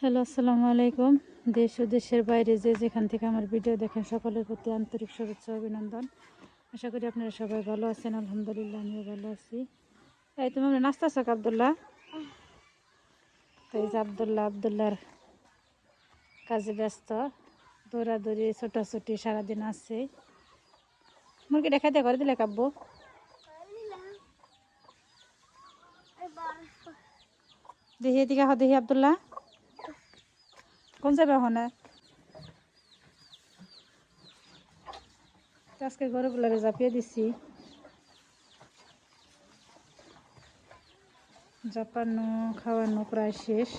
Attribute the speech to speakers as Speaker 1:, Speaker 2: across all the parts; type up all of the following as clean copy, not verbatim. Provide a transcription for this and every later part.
Speaker 1: Hello, আসসালামু আলাইকুম। দেশ ও দেশের বাইরে যে যেখান থেকে আমার ভিডিও দেখেন সকলের প্রতি আন্তরিক শুভেচ্ছা অভিনন্দন। আশা করি আপনারা সবাই ভালো আছেন। আলহামদুলিল্লাহ, আমিও ভালো আছি। এই তুমি আমরা নাস্তা আছো আবদুল্লাহ? তো এই যে আবদুল্লাহর কাজে ব্যস্ত, দৌড়াদৌড়ি ছোটাছুটি সারাদিন আছে। মুরগি দেখাইতে করে দিলে কাব্য দেখি এদিকে দেখি আবদুল্লাহ কোন যাবে ওখানে? আজকে গরুগুলারে জাপিয়ে দিছি, জাপানো খাওয়ানো প্রায় শেষ।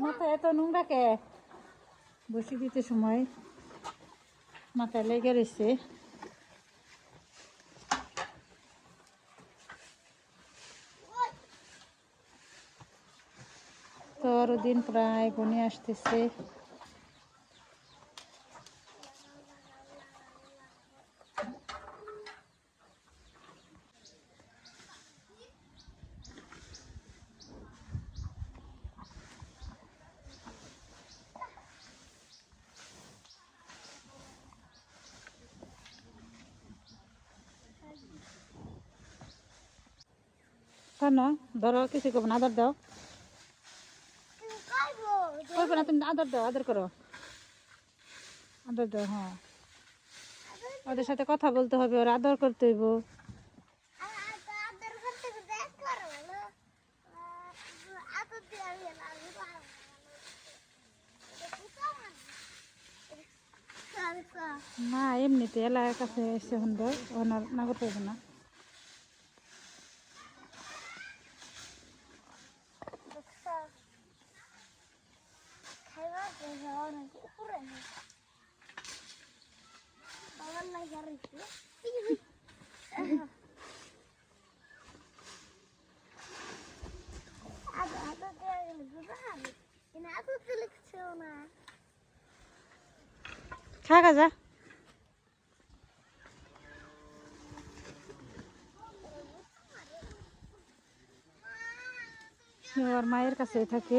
Speaker 1: মাথায় এত নোংরা কে? বসে দিতে সময় মাথায় লেগে রয়েছে। তো আরো দিন প্রায় ঘনিয়ে আসতেছে। কেন ধরো কিছু করবো না, আদর দাও। করবো না তুমি, আদর দাও, আদর করো, আদর দাও। হ্যাঁ, ওদের সাথে কথা বলতে হবে, ওর আদর করতে হইব। না এমনিতে এলাকার কাছে এসে সুন্দর, ওনার না করতে হবে না। খা যা। ওর মায়ের কাছে থাকে,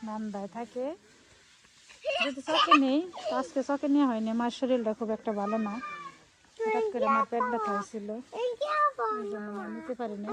Speaker 1: নান্দায় থাকে। যদি চকে নেই, আজকে চকে নেওয়া হয়নি, মার শরীরটা খুব একটা ভালো না। হঠাৎ করে আমার পেট ব্যথা হয়েছিল, এই জন্য মা নিতে পারিনি।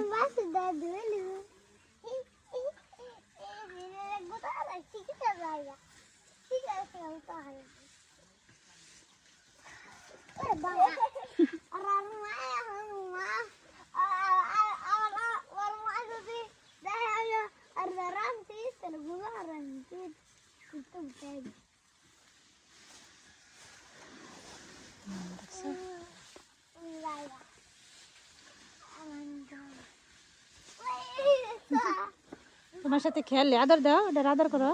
Speaker 1: তোমার সাথে খেয়ালে আদর দাও, ওটার আদর করো।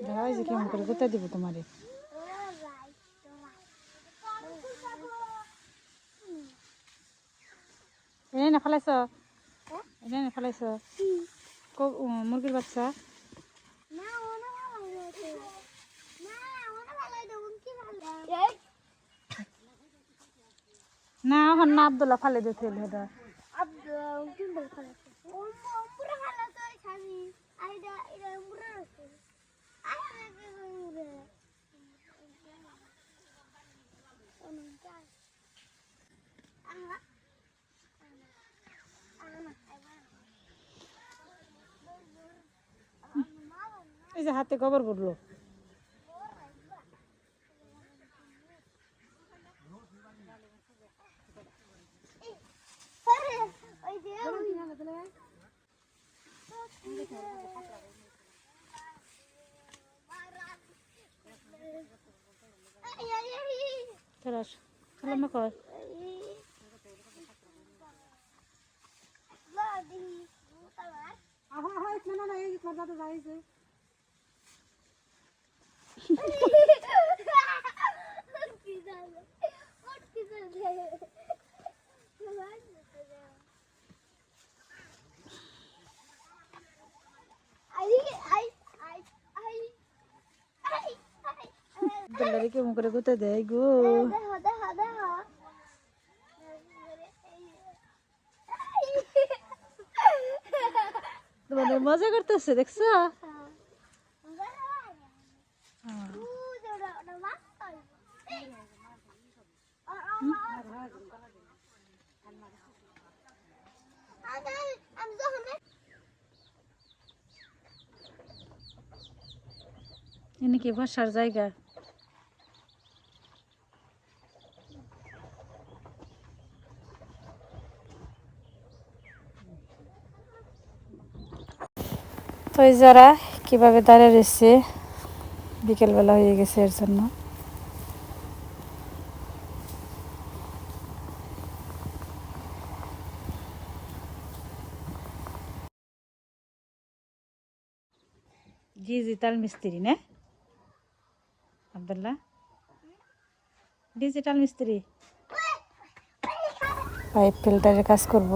Speaker 1: দাও, যে কেমন করে গোতা দিব তোমারে। এনে না ফেলাইছ, এনে না ফেলাইছ মুরগির বাচ্চা। না এখন না, আবদুল্লাহ ফালে দিতে এটা। এই যে হাতে গোবর পড়লো। Terus, kalau mau kau? বাইরে কেমন করে গুতে দেয় গো। তোমাদের মজা করতেছে দেখছো। এনে কি বসার জায়গা। তো এই যারা কিভাবে দাঁড়িয়ে রয়েছে, বিকেলবেলা হয়ে গেছে এর জন্য। ডিজিটাল মিস্ত্রি না আব্দুল্লাহ, ডিজিটাল মিস্ত্রি, পাইপ ফিল্টারের কাজ করব।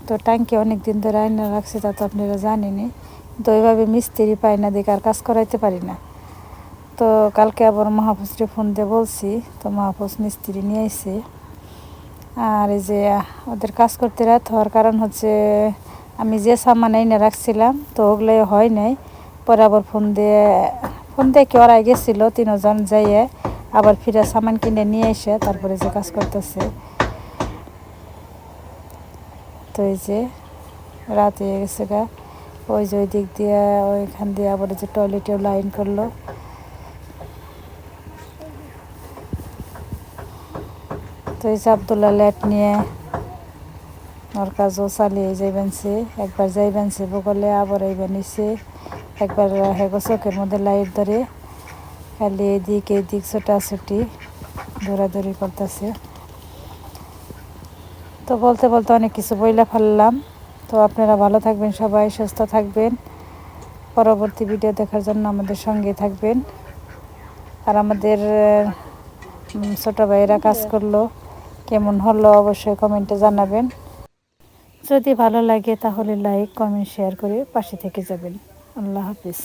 Speaker 1: তো ট্যাঙ্কি অনেক দিন ধরে আইনা রাখছে, তা তো আপনারা জানেনি। তো ওইভাবে মিস্ত্রি পাই না দেখে আর কাজ করাইতে পারি না। তো কালকে আবার মাহফুজকে ফোন দিয়ে বলছি, তো মাহফুজ মিস্ত্রি নিয়ে আইছে। আর এই যে ওদের কাজ করতে রাত হওয়ার কারণ হচ্ছে আমি যে সামান এনে রাখছিলাম তো ওগুলো হয় নাই। পরে আবার ফোন দিয়ে কি ওরাই গেছিলো, তিনজন যাইয়ে আবার ফিরে সামান কিনে নিয়ে এসে তারপরে যে কাজ করতেছে। তো এই যে রাত হয়ে গেছে গা, ওই যে ওই দিক দিয়ে ওইখান দিয়ে আবার যে টয়লেটেও লাইন করলো। তো এই যে আব্দুল্লাহ ল্যাট নিয়ে ওর কাজও চালিয়ে যাইবেনছে। একবার যাইবেনছে বগলে, আবার এইবার নিচে, একবার হেগো চোখের মধ্যে লাইট ধরে খালি এদিক ছোটাছুটি দৌড়াদৌড়ি করতেছে। তো বলতে বলতে অনেক কিছু বইলা ফেললাম। তো আপনারা ভালো থাকবেন, সবাই সুস্থ থাকবেন। পরবর্তী ভিডিও দেখার জন্য আমাদের সঙ্গে থাকবেন। আর আমাদের ছোটো ভাইয়েরা কাজ করলো, কেমন হলো অবশ্যই কমেন্টে জানাবেন। যদি ভালো লাগে তাহলে লাইক কমেন্ট শেয়ার করে পাশে থেকে যাবেন। আল্লাহ হাফিজ।